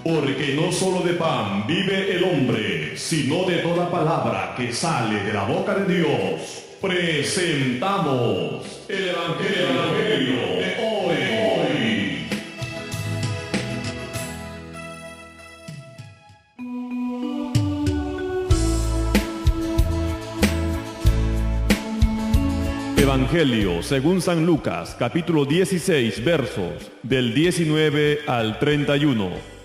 Porque no solo de pan vive el hombre, sino de toda palabra que sale de la boca de Dios. Presentamos el Evangelio de hoy. Evangelio según San Lucas, capítulo 16, versos del 19 al 31.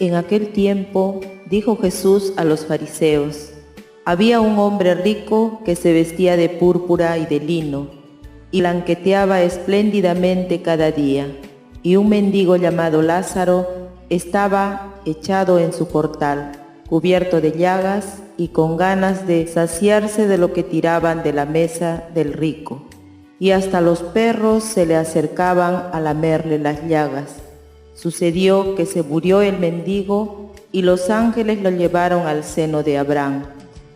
En aquel tiempo dijo Jesús a los fariseos: había un hombre rico que se vestía de púrpura y de lino, y banqueteaba espléndidamente cada día, y un mendigo llamado Lázaro estaba echado en su portal, cubierto de llagas y con ganas de saciarse de lo que tiraban de la mesa del rico, y hasta los perros se le acercaban a lamerle las llagas. Sucedió que se murió el mendigo y los ángeles lo llevaron al seno de Abraham.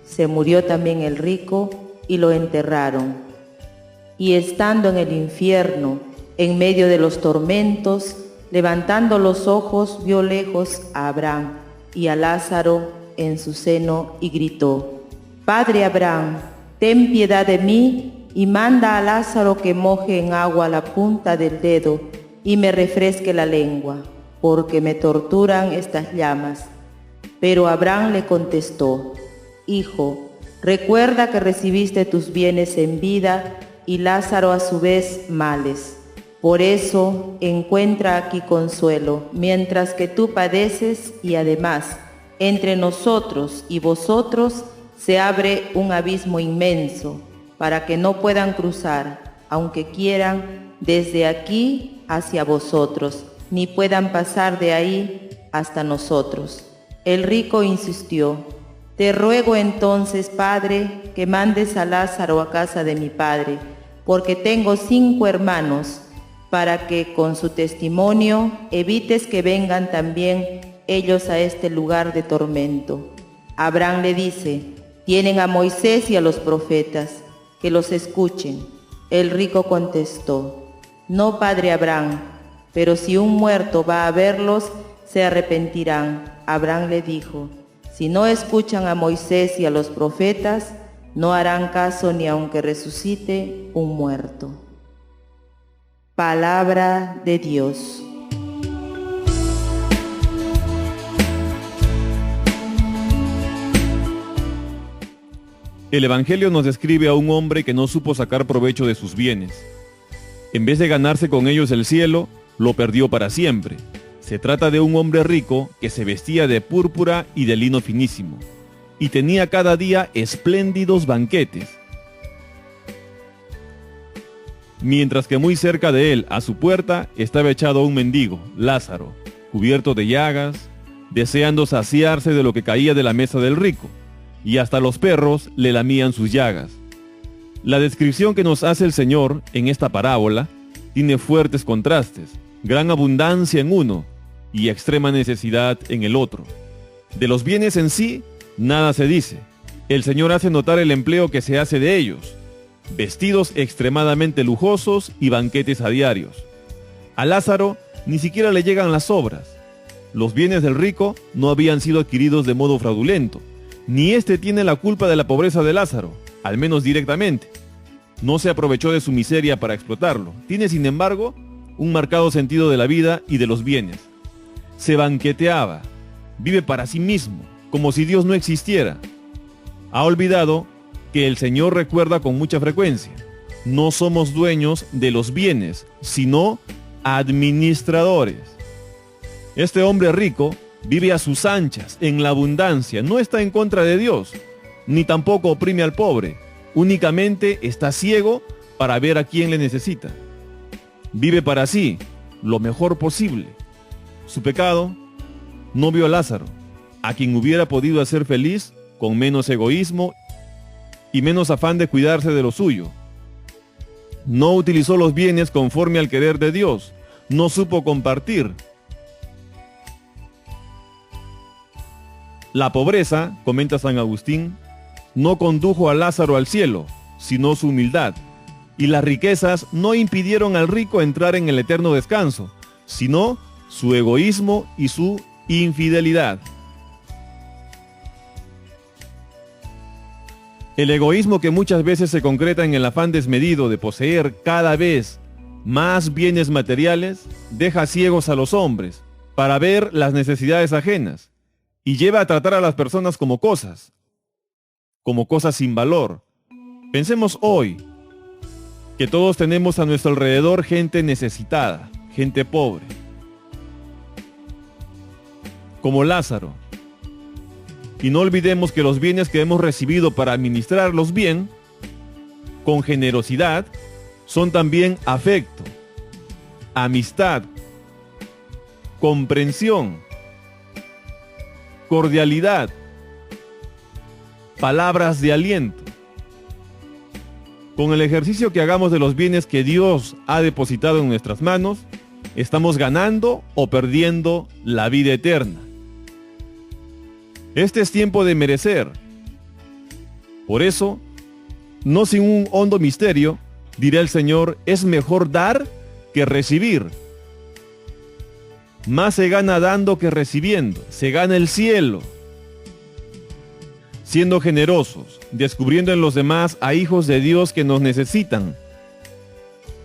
Se murió también el rico y lo enterraron. Y estando en el infierno, en medio de los tormentos, levantando los ojos, vio lejos a Abraham y a Lázaro en su seno y gritó: Padre Abraham, ten piedad de mí y manda a Lázaro que moje en agua la punta del dedo y me refresque la lengua, porque me torturan estas llamas. Pero Abraham le contestó: Hijo, recuerda que recibiste tus bienes en vida y Lázaro a su vez males. Por eso encuentra aquí consuelo, mientras que tú padeces, y además, entre nosotros y vosotros se abre un abismo inmenso, para que no puedan cruzar, aunque quieran, desde aquí hacia vosotros, ni puedan pasar de ahí hasta nosotros. El rico insistió: Te ruego entonces, Padre, que mandes a Lázaro a casa de mi padre, porque tengo 5 hermanos, para que con su testimonio evites que vengan también ellos a este lugar de tormento. Abraham le dice: Tienen a Moisés y a los profetas, que los escuchen. El rico contestó: No, padre Abraham, pero si un muerto va a verlos, se arrepentirán. Abraham le dijo: Si no escuchan a Moisés y a los profetas, no harán caso ni aunque resucite un muerto. Palabra de Dios. El Evangelio nos describe a un hombre que no supo sacar provecho de sus bienes. En vez de ganarse con ellos el cielo, lo perdió para siempre. Se trata de un hombre rico que se vestía de púrpura y de lino finísimo, y tenía cada día espléndidos banquetes. Mientras que muy cerca de él, a su puerta, estaba echado un mendigo, Lázaro, cubierto de llagas, deseando saciarse de lo que caía de la mesa del rico, y hasta los perros le lamían sus llagas. La descripción que nos hace el Señor en esta parábola tiene fuertes contrastes, gran abundancia en uno y extrema necesidad en el otro. De los bienes en sí, nada se dice. El Señor hace notar el empleo que se hace de ellos: vestidos extremadamente lujosos y banquetes a diarios. A Lázaro ni siquiera le llegan las sobras. Los bienes del rico no habían sido adquiridos de modo fraudulento, ni éste tiene la culpa de la pobreza de Lázaro, al menos directamente. No se aprovechó de su miseria para explotarlo. Tiene, sin embargo, un marcado sentido de la vida y de los bienes. Se banqueteaba, vive para sí mismo, como si Dios no existiera. Ha olvidado que el Señor recuerda con mucha frecuencia: no somos dueños de los bienes, sino administradores. Este hombre rico vive a sus anchas, en la abundancia, no está en contra de Dios, ni tampoco oprime al pobre, únicamente está ciego para ver a quién le necesita. Vive para sí, lo mejor posible. Su pecado: no vio a Lázaro, a quien hubiera podido hacer feliz con menos egoísmo y menos afán de cuidarse de lo suyo. No utilizó los bienes conforme al querer de Dios, no supo compartir. La pobreza, comenta San Agustín, no condujo a Lázaro al cielo, sino su humildad. Y las riquezas no impidieron al rico entrar en el eterno descanso, sino su egoísmo y su infidelidad. El egoísmo, que muchas veces se concreta en el afán desmedido de poseer cada vez más bienes materiales, deja ciegos a los hombres para ver las necesidades ajenas y lleva a tratar a las personas como cosas sin valor. Pensemos hoy que todos tenemos a nuestro alrededor gente necesitada, gente pobre, como Lázaro. Y no olvidemos que los bienes que hemos recibido para administrarlos bien, con generosidad, son también afecto, amistad, comprensión, cordialidad, palabras de aliento. Con el ejercicio que hagamos de los bienes que Dios ha depositado en nuestras manos, estamos ganando o perdiendo la vida eterna. Este es tiempo de merecer. Por eso, no sin un hondo misterio, dirá el Señor, es mejor dar que recibir. Más se gana dando que recibiendo. Se gana el cielo. Siendo generosos, descubriendo en los demás a hijos de Dios que nos necesitan.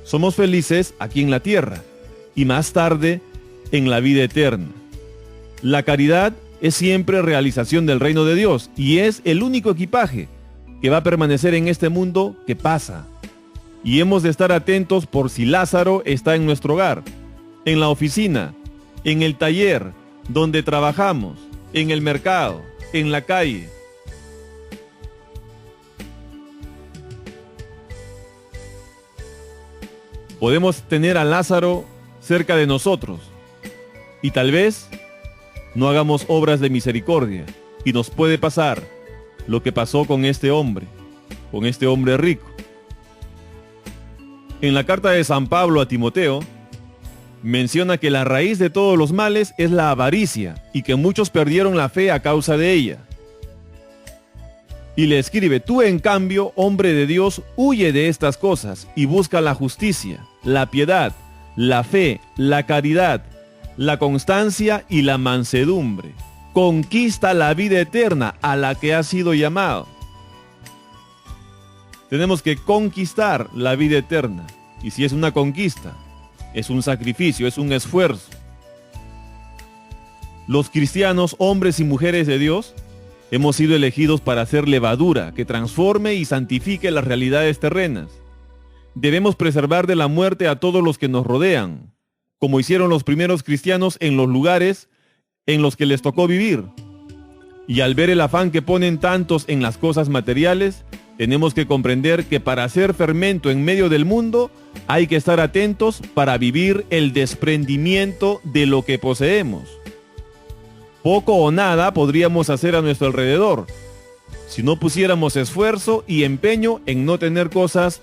Somos felices aquí en la tierra y más tarde en la vida eterna. La caridad es siempre realización del reino de Dios y es el único equipaje que va a permanecer en este mundo que pasa. Y hemos de estar atentos por si Lázaro está en nuestro hogar, en la oficina, en el taller, donde trabajamos, en el mercado, en la calle. Podemos tener a Lázaro cerca de nosotros y tal vez no hagamos obras de misericordia y nos puede pasar lo que pasó con este hombre rico. En la carta de San Pablo a Timoteo, menciona que la raíz de todos los males es la avaricia y que muchos perdieron la fe a causa de ella. Y le escribe, tú en cambio, hombre de Dios, huye de estas cosas y busca la justicia, la piedad, la fe, la caridad, la constancia y la mansedumbre. Conquista la vida eterna a la que has sido llamado. Tenemos que conquistar la vida eterna. Y si es una conquista, es un sacrificio, es un esfuerzo. Los cristianos, hombres y mujeres de Dios, hemos sido elegidos para hacer levadura que transforme y santifique las realidades terrenas. Debemos preservar de la muerte a todos los que nos rodean, como hicieron los primeros cristianos en los lugares en los que les tocó vivir. Y al ver el afán que ponen tantos en las cosas materiales, tenemos que comprender que para hacer fermento en medio del mundo, hay que estar atentos para vivir el desprendimiento de lo que poseemos. Poco o nada podríamos hacer a nuestro alrededor, si no pusiéramos esfuerzo y empeño en no tener cosas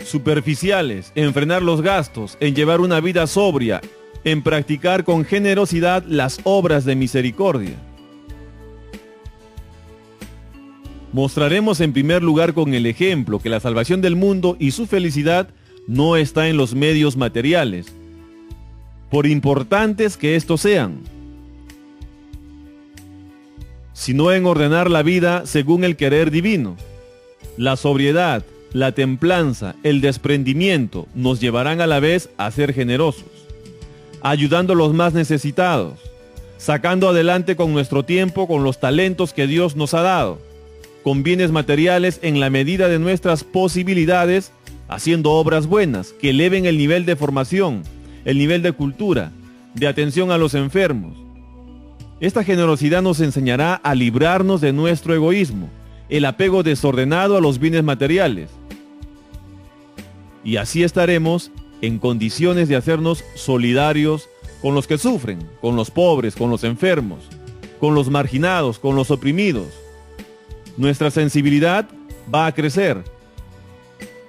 superficiales, en frenar los gastos, en llevar una vida sobria, en practicar con generosidad las obras de misericordia. Mostraremos en primer lugar con el ejemplo que la salvación del mundo y su felicidad no está en los medios materiales, por importantes que estos sean, sino en ordenar la vida según el querer divino. La sobriedad, la templanza, el desprendimiento nos llevarán a la vez a ser generosos, ayudando a los más necesitados, sacando adelante con nuestro tiempo, con los talentos que Dios nos ha dado, con bienes materiales en la medida de nuestras posibilidades, haciendo obras buenas que eleven el nivel de formación, el nivel de cultura, de atención a los enfermos. Esta generosidad nos enseñará a librarnos de nuestro egoísmo, el apego desordenado a los bienes materiales. Y así estaremos en condiciones de hacernos solidarios con los que sufren, con los pobres, con los enfermos, con los marginados, con los oprimidos. Nuestra sensibilidad va a crecer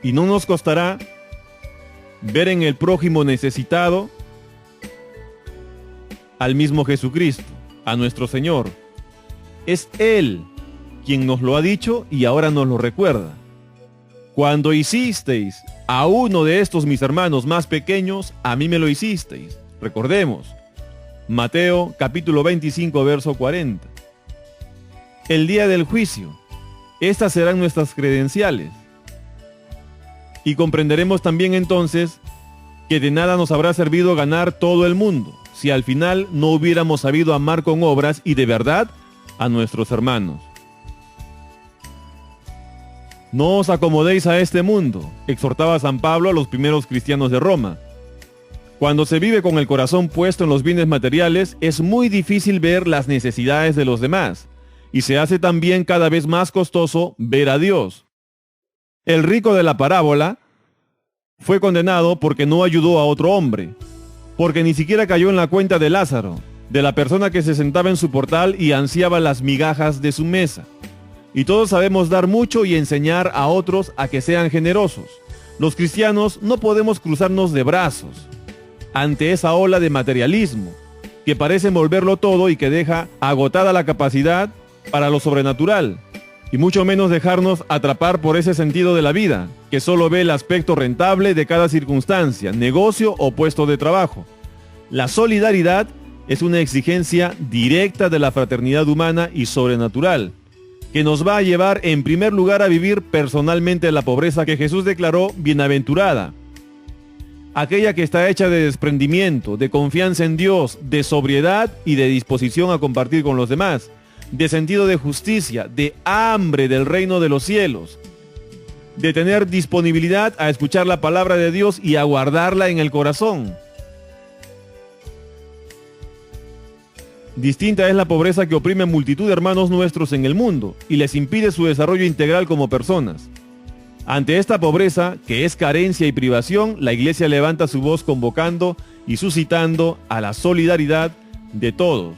y no nos costará ver en el prójimo necesitado al mismo Jesucristo, a nuestro Señor. Es Él quien nos lo ha dicho y ahora nos lo recuerda. Cuando hicisteis a uno de estos mis hermanos más pequeños, a mí me lo hicisteis. Recordemos, Mateo capítulo 25, verso 40. El día del juicio, estas serán nuestras credenciales. Y comprenderemos también entonces que de nada nos habrá servido ganar todo el mundo, si al final no hubiéramos sabido amar con obras y de verdad a nuestros hermanos. No os acomodéis a este mundo, exhortaba San Pablo a los primeros cristianos de Roma. Cuando se vive con el corazón puesto en los bienes materiales, es muy difícil ver las necesidades de los demás, y se hace también cada vez más costoso ver a Dios. El rico de la parábola fue condenado porque no ayudó a otro hombre, porque ni siquiera cayó en la cuenta de Lázaro, de la persona que se sentaba en su portal y ansiaba las migajas de su mesa. Y todos sabemos dar mucho y enseñar a otros a que sean generosos. Los cristianos no podemos cruzarnos de brazos ante esa ola de materialismo que parece envolverlo todo y que deja agotada la capacidad para lo sobrenatural, y mucho menos dejarnos atrapar por ese sentido de la vida, que solo ve el aspecto rentable de cada circunstancia, negocio o puesto de trabajo. La solidaridad es una exigencia directa de la fraternidad humana y sobrenatural, que nos va a llevar en primer lugar a vivir personalmente la pobreza que Jesús declaró bienaventurada, aquella que está hecha de desprendimiento, de confianza en Dios, de sobriedad y de disposición a compartir con los demás, de sentido de justicia, de hambre del reino de los cielos, de tener disponibilidad a escuchar la palabra de Dios y a guardarla en el corazón. Distinta es la pobreza que oprime a multitud de hermanos nuestros en el mundo y les impide su desarrollo integral como personas. Ante esta pobreza, que es carencia y privación, la Iglesia levanta su voz convocando y suscitando a la solidaridad de todos.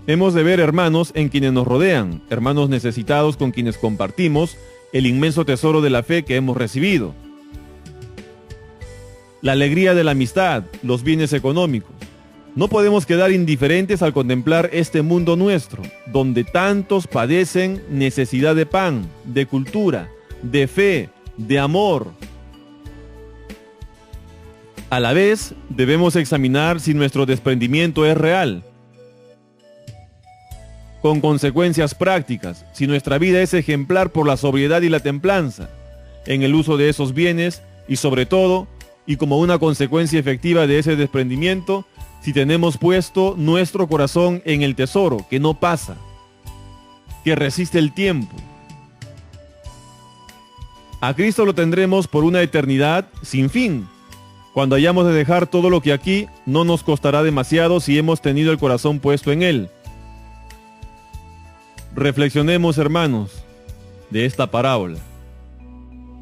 Hemos de ver hermanos en quienes nos rodean, hermanos necesitados con quienes compartimos el inmenso tesoro de la fe que hemos recibido. La alegría de la amistad, los bienes económicos. No podemos quedar indiferentes al contemplar este mundo nuestro, donde tantos padecen necesidad de pan, de cultura, de fe, de amor. A la vez, debemos examinar si nuestro desprendimiento es real, con consecuencias prácticas, si nuestra vida es ejemplar por la sobriedad y la templanza en el uso de esos bienes y sobre todo, y como una consecuencia efectiva de ese desprendimiento, si tenemos puesto nuestro corazón en el tesoro que no pasa, que resiste el tiempo. A Cristo lo tendremos por una eternidad sin fin. Cuando hayamos de dejar todo lo que aquí, no nos costará demasiado si hemos tenido el corazón puesto en Él. Reflexionemos, hermanos, de esta parábola.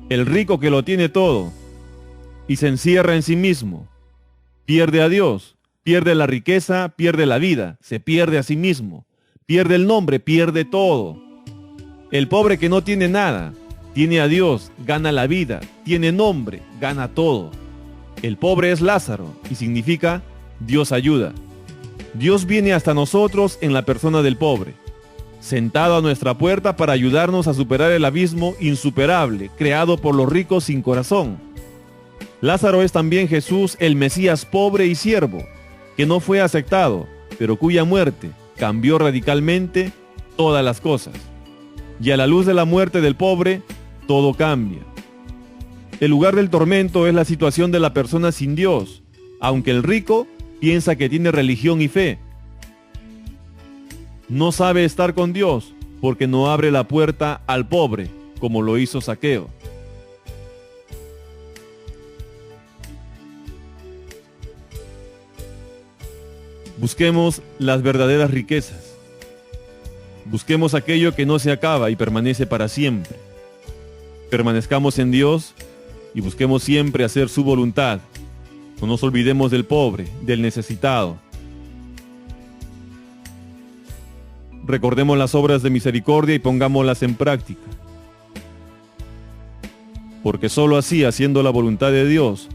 El rico que lo tiene todo y se encierra en sí mismo, pierde a Dios, pierde la riqueza, pierde la vida, se pierde a sí mismo, pierde el nombre, pierde todo. El pobre que no tiene nada, tiene a Dios, gana la vida, tiene nombre, gana todo. El pobre es Lázaro y significa Dios ayuda. Dios viene hasta nosotros en la persona del pobre, sentado a nuestra puerta para ayudarnos a superar el abismo insuperable creado por los ricos sin corazón. Lázaro es también Jesús, el Mesías pobre y siervo, que no fue aceptado, pero cuya muerte cambió radicalmente todas las cosas. Y a la luz de la muerte del pobre, todo cambia. El lugar del tormento es la situación de la persona sin Dios, aunque el rico piensa que tiene religión y fe. No sabe estar con Dios porque no abre la puerta al pobre, como lo hizo Zaqueo. Busquemos las verdaderas riquezas. Busquemos aquello que no se acaba y permanece para siempre. Permanezcamos en Dios y busquemos siempre hacer su voluntad. No nos olvidemos del pobre, del necesitado. Recordemos las obras de misericordia y pongámoslas en práctica. Porque sólo así, haciendo la voluntad de Dios,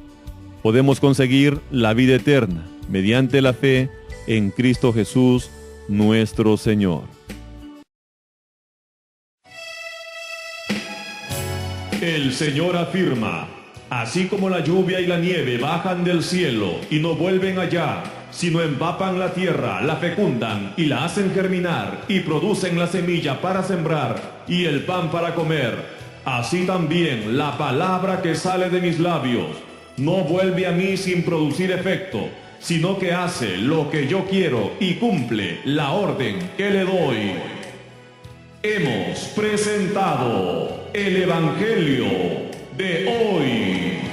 podemos conseguir la vida eterna, mediante la fe en Cristo Jesús, nuestro Señor. El Señor afirma: así como la lluvia y la nieve bajan del cielo y no vuelven allá, sino empapan la tierra, la fecundan y la hacen germinar y producen la semilla para sembrar y el pan para comer, así también la palabra que sale de mis labios no vuelve a mí sin producir efecto, sino que hace lo que yo quiero y cumple la orden que le doy. Hemos presentado el Evangelio de hoy.